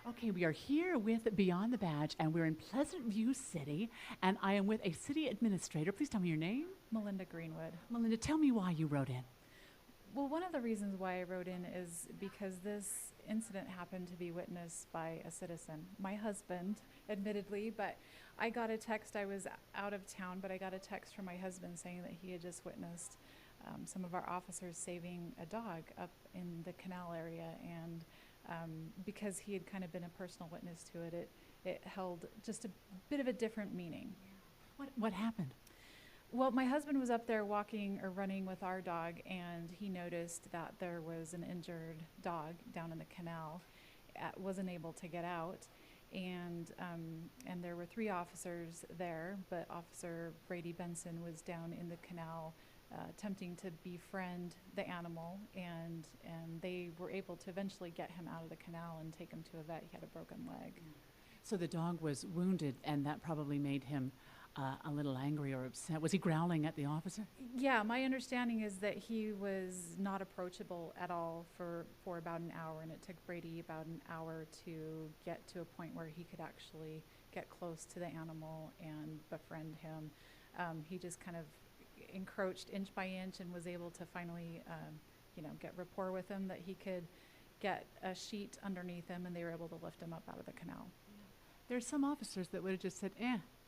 Okay, we are here with Beyond the Badge, and we're in Pleasant View City, and I am with a city administrator. Please tell me your name. Melinda Greenwood. Melinda, tell me why you wrote in. Well, one of the reasons why I wrote in is because this incident happened to be witnessed by a citizen. My husband, admittedly, but I got a text. I was out of town, but I got a text from my husband saying that he had just witnessed some of our officers saving a dog up in the canal area, and because he had kind of been a personal witness to it, it held just a bit of a different meaning. What happened? Well, my husband was up there walking or running with our dog, and he noticed that there was an injured dog down in the canal. Wasn't able to get out, and there were 3 officers there, but Officer Brady Benson was down in the canal attempting to befriend the animal, and they were able to eventually get him out of the canal and take him to a vet. He had a broken leg. So the dog was wounded, and that probably made him a little angry or upset. Was he growling at the officer? Yeah, my understanding is that he was not approachable at all for about an hour, and it took Brady about an hour to get to a point where he could actually get close to the animal and befriend him. He just kind of encroached inch by inch and was able to finally, get rapport with him that he could get a sheet underneath him, and they were able to lift him up out of the canal. There's some officers that would have just said,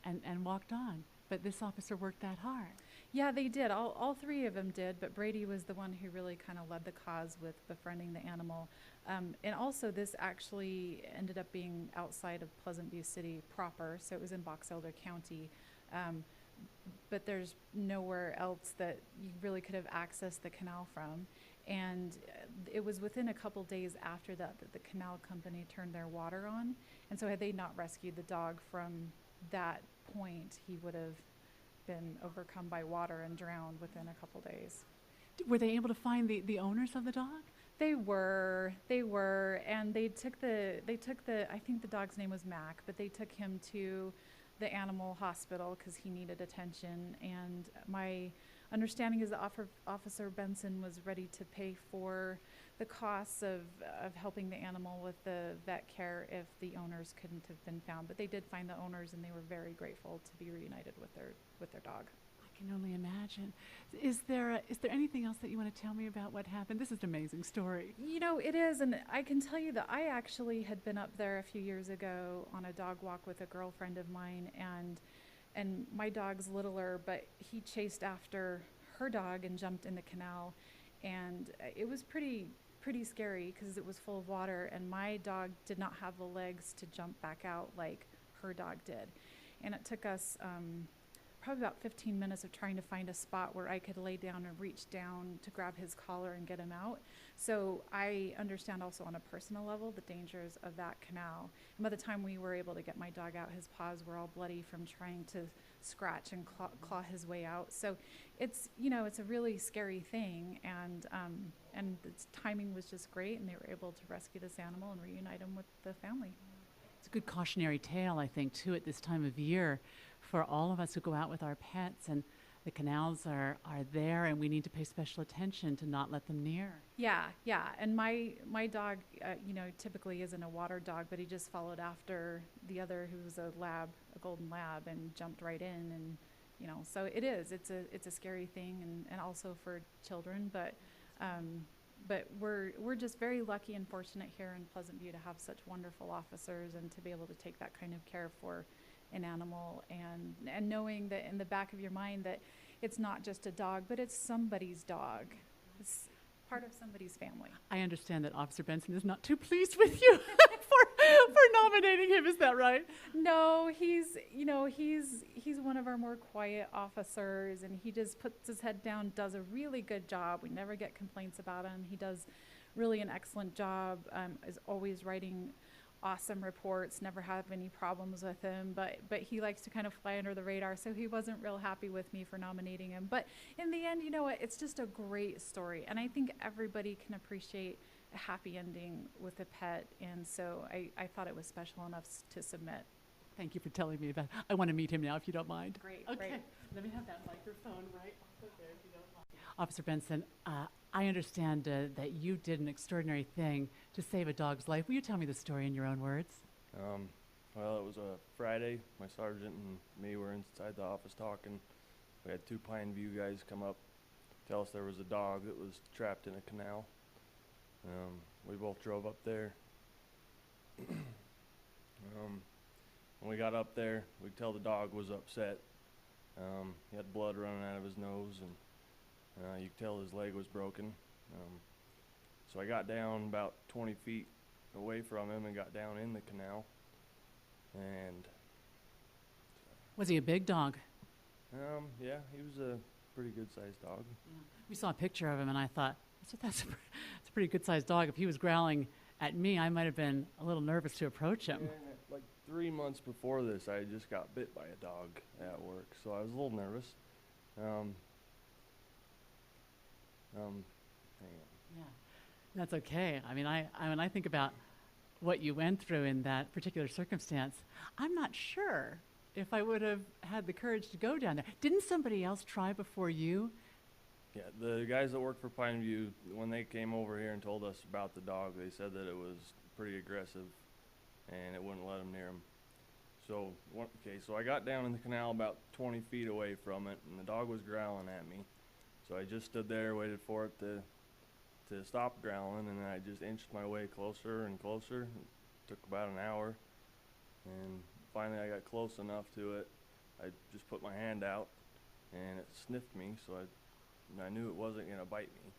and walked on. But this officer worked that hard. Yeah, they did. All 3 of them did, but Brady was the one who really kind of led the cause with befriending the animal. And also, this actually ended up being outside of Pleasant View City proper, so it was in Box Elder County. But there's nowhere else that you really could have accessed the canal from. And it was within a couple days after that the canal company turned their water on. And so had they not rescued the dog from that point, he would have been overcome by water and drowned within a couple days. Were they able to find the owners of the dog? They were, and they took the, I think the dog's name was Mac, but they took him to the animal hospital because he needed attention. And my understanding is that Officer Benson was ready to pay for the costs of helping the animal with the vet care if the owners couldn't have been found. But they did find the owners, and they were very grateful to be reunited with their dog. I can only imagine. Is there anything else that you want to tell me about what happened? This is an amazing story. It is, and I can tell you that I actually had been up there a few years ago on a dog walk with a girlfriend of mine, and my dog's littler, but he chased after her dog and jumped in the canal, and it was pretty scary because it was full of water, and my dog did not have the legs to jump back out like her dog did. And it took us probably about 15 minutes of trying to find a spot where I could lay down and reach down to grab his collar and get him out. So I understand also on a personal level the dangers of that canal. And by the time we were able to get my dog out, his paws were all bloody from trying to scratch and claw his way out. So it's a really scary thing, and its timing was just great, and they were able to rescue this animal and reunite him with the family. It's a good cautionary tale, I think, too, at this time of year for all of us who go out with our pets, and the canals are there, and we need to pay special attention to not let them near. Yeah. And my dog, typically isn't a water dog, but he just followed after the other, who was a golden lab, and jumped right in. And, so it's a scary thing, and also for children, but we're just very lucky and fortunate here in Pleasant View to have such wonderful officers and to be able to take that kind of care for an animal, and knowing that in the back of your mind that it's not just a dog, but it's somebody's dog. It's part of somebody's family. I understand that Officer Benson is not too pleased with you for nominating him. Is that right? No, he's one of our more quiet officers, and he just puts his head down, does a really good job. We never get complaints about him. He does really an excellent job, is always writing awesome reports, never have any problems with him, but he likes to kind of fly under the radar, so he wasn't real happy with me for nominating him. But in the end, it's just a great story, and I think everybody can appreciate a happy ending with a pet, and so I thought it was special enough to submit. Thank you for telling me about it. I want to meet him now, if you don't mind. Great. Okay. Let me have that microphone right over there, if you don't mind. Officer Benson, I understand that you did an extraordinary thing to save a dog's life. Will you tell me the story in your own words? Well, it was a Friday. My sergeant and me were inside the office talking. We had two Pine View guys come up, tell us there was a dog that was trapped in a canal. We both drove up there. When we got up there, we could tell the dog was upset. He had blood running out of his nose, and you could tell his leg was broken. So I got down about 20 feet away from him and got down in the canal. And Was he a big dog? yeah, he was a pretty good-sized dog. Yeah. We saw a picture of him, and I thought, that's a pretty good-sized dog. If he was growling at me, I might have been a little nervous to approach him. And like 3 months before this, I had just got bit by a dog at work, so I was a little nervous. Hang on. Yeah, that's okay. I mean, when I think about what you went through in that particular circumstance, I'm not sure if I would have had the courage to go down there. Didn't somebody else try before you? Yeah, the guys that work for Pine View, when they came over here and told us about the dog, they said that it was pretty aggressive and it wouldn't let them near him. So, so I got down in the canal about 20 feet away from it, and the dog was growling at me. So I just stood there, waited for it to stop growling, and then I just inched my way closer and closer. It took about an hour, and finally I got close enough to it. I just put my hand out, and it sniffed me, so I knew it wasn't going to bite me.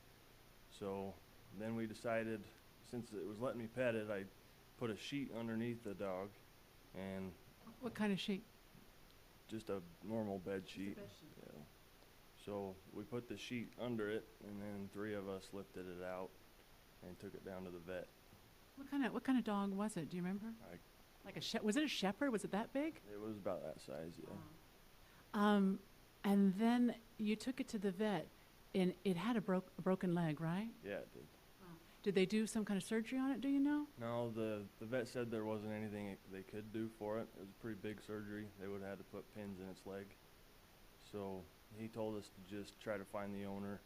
So then we decided, since it was letting me pet it, I put a sheet underneath the dog, and What kind of sheet? just a normal bed sheet. Yeah. So we put the sheet under it, and then 3 of us lifted it out and took it down to the vet. What kind of dog was it? Do you remember? Like was it a shepherd? Was it that big? It was about that size, yeah. Wow. And then you took it to the vet, and it had a broken leg, right? Yeah, it did. Wow. Did they do some kind of surgery on it? Do you know? No, the vet said there wasn't anything they could do for it. It was a pretty big surgery. They would have had to put pins in its leg. So he told us to just try to find the owner.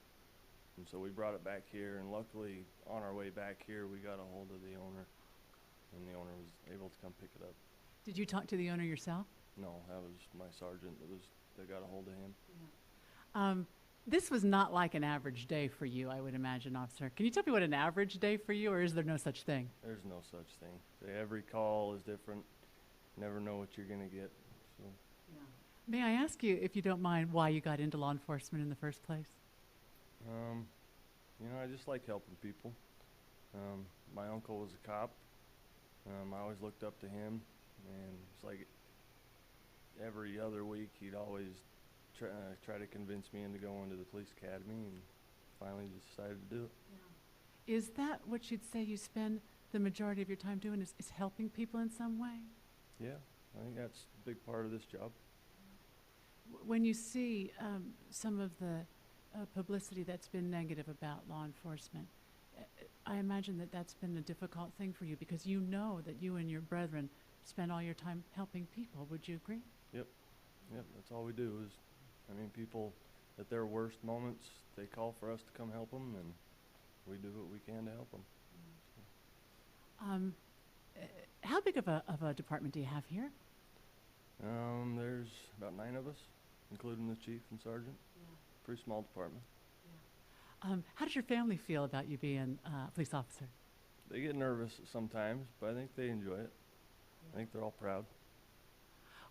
And so we brought it back here, and luckily on our way back here we got a hold of the owner, and the owner was able to come pick it up. Did you talk to the owner yourself? No, that was my sergeant that got a hold of him. Yeah. This was not like an average day for you, I would imagine, officer. Can you tell me what an average day for you, or is there no such thing? There's no such thing. Every call is different. Never know what you're gonna get. So. Yeah. May I ask you, if you don't mind, why you got into law enforcement in the first place? I just like helping people. My uncle was a cop. I always looked up to him, and it's like every other week he'd always try to convince me into going to the police academy, and finally just decided to do it. Yeah. Is that what you'd say you spend the majority of your time doing, is helping people in some way? Yeah, I think that's a big part of this job. When you see some of the publicity that's been negative about law enforcement, I imagine that that's been a difficult thing for you, because you know that you and your brethren spend all your time helping people. Would you agree? Yep, that's all we do is, people at their worst moments, they call for us to come help them, and we do what we can to help them. How big of a department do you have here? There's about 9 of us, including the chief and sergeant. Yeah. Pretty small department. Yeah. How does your family feel about you being a police officer? They get nervous sometimes, but I think they enjoy it. Yeah. I think they're all proud.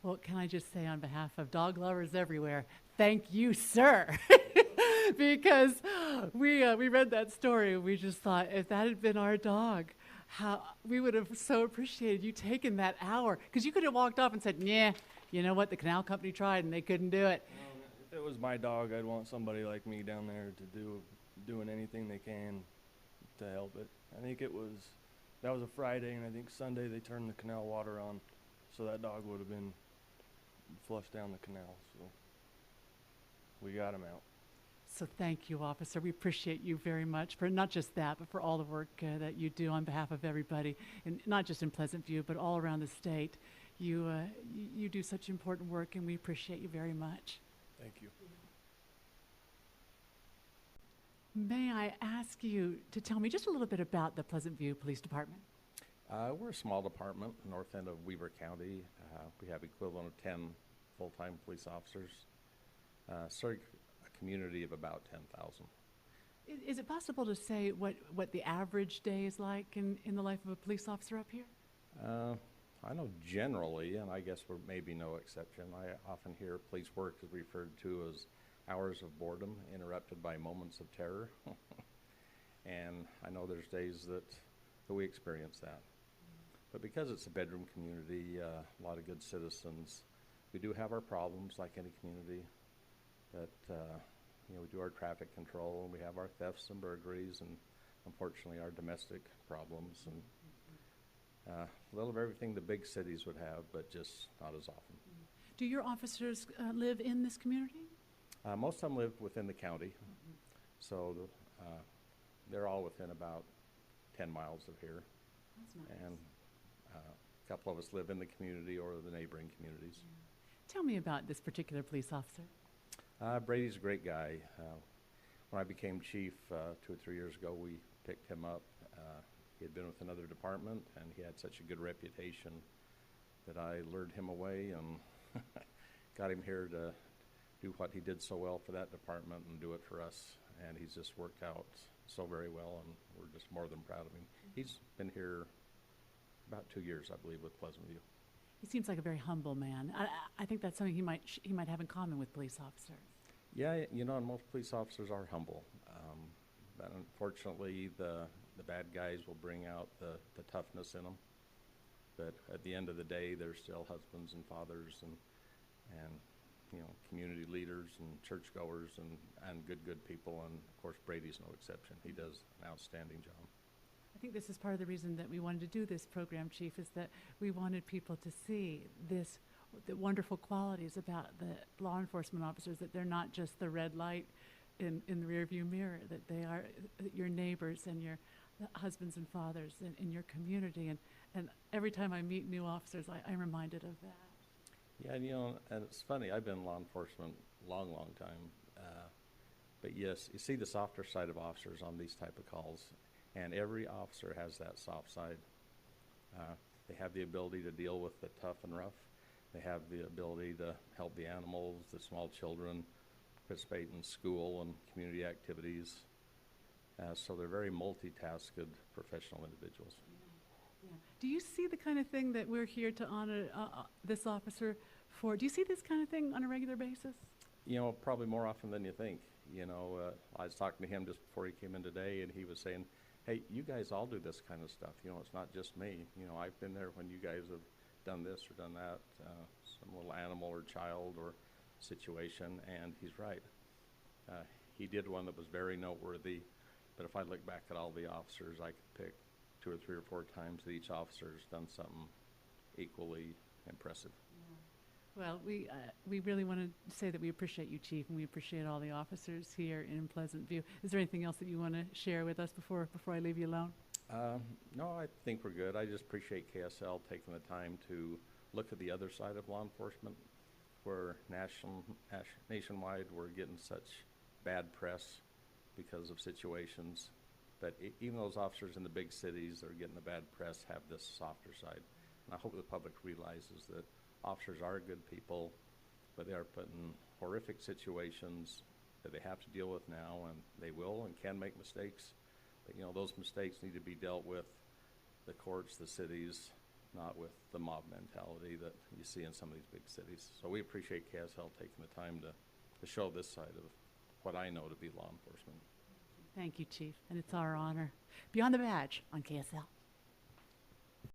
Well, can I just say on behalf of dog lovers everywhere, thank you, sir. Because we read that story, we just thought, if that had been our dog, how we would have so appreciated you taking that hour. Because you could have walked off and said, yeah, you know what, the canal company tried and they couldn't do it. If it was my dog, I'd want somebody like me down there to doing anything they can to help it. I think that was a Friday, and I think Sunday they turned the canal water on, so that dog would have been flushed down the canal. So we got him out. So thank you, officer. We appreciate you very much for not just that, but for all the work that you do on behalf of everybody, and not just in Pleasant View, but all around the state. You do such important work, and we appreciate you very much. Thank you. May I ask you to tell me just a little bit about the Pleasant View Police Department? We're a small department, north end of Weaver County. We have equivalent of 10 full-time police officers. Serve a community of about 10,000. Is it possible to say what the average day is like in the life of a police officer up here? I know generally, and I guess we're maybe no exception, I often hear police work is referred to as hours of boredom interrupted by moments of terror. And I know there's days that we experience that. But because it's a bedroom community, a lot of good citizens, we do have our problems like any community. But we do our traffic control, and we have our thefts and burglaries, and unfortunately our domestic problems, and a little of everything the big cities would have, but just not as often. Do your officers live in this community? Most of them live within the county, so they're all within about 10 miles of here. That's nice. And a couple of us live in the community or the neighboring communities. Tell me about this particular police officer. Brady's a great guy. When I became chief 2 or 3 years ago, we picked him up. He had been with another department, and he had such a good reputation that I lured him away and got him here to do what he did so well for that department and do it for us. And he's just worked out so very well, and we're just more than proud of him. He's been here about 2 years, I believe, with Pleasant View. He seems like a very humble man. I think that's something he might have in common with police officers. Yeah, and most police officers are humble. But unfortunately, the bad guys will bring out the toughness in them. But at the end of the day, they're still husbands and fathers and community leaders and churchgoers and good people. And of course, Brady's no exception. He does an outstanding job. I think this is part of the reason that we wanted to do this program, Chief, is that we wanted people to see the wonderful qualities about the law enforcement officers, that they're not just the red light in the rearview mirror, that they are your neighbors and your husbands and fathers in your community. And every time I meet new officers, I'm reminded of that. Yeah, and it's funny, I've been in law enforcement long time. But yes, you see the softer side of officers on these type of calls. And every officer has that soft side. They have the ability to deal with the tough and rough. They have the ability to help the animals, the small children, participate in school and community activities. So they're very multitasked professional individuals. Yeah. Do you see the kind of thing that we're here to honor this officer for? Do you see this kind of thing on a regular basis? Probably more often than you think. I was talking to him just before he came in today, and he was saying, hey, you guys all do this kind of stuff. It's not just me. I've been there when you guys have done this or done that, some little animal or child or situation, and he's right. He did one that was very noteworthy, but if I look back at all the officers, I could pick 2 or 3 or 4 times that each officer has done something equally impressive. Well, we really want to say that we appreciate you, Chief, and we appreciate all the officers here in Pleasant View. Is there anything else that you want to share with us before I leave you alone? No, I think we're good. I just appreciate KSL taking the time to look at the other side of law enforcement, where nationwide we're getting such bad press because of situations. But even those officers in the big cities that are getting the bad press have this softer side. And I hope the public realizes that officers are good people, but they are put in horrific situations that they have to deal with now, and they will and can make mistakes. But those mistakes need to be dealt with the courts, the cities, not with the mob mentality that you see in some of these big cities. So we appreciate KSL taking the time to show this side of what I know to be law enforcement. Thank you, Chief, and it's our honor. Beyond the Badge on KSL.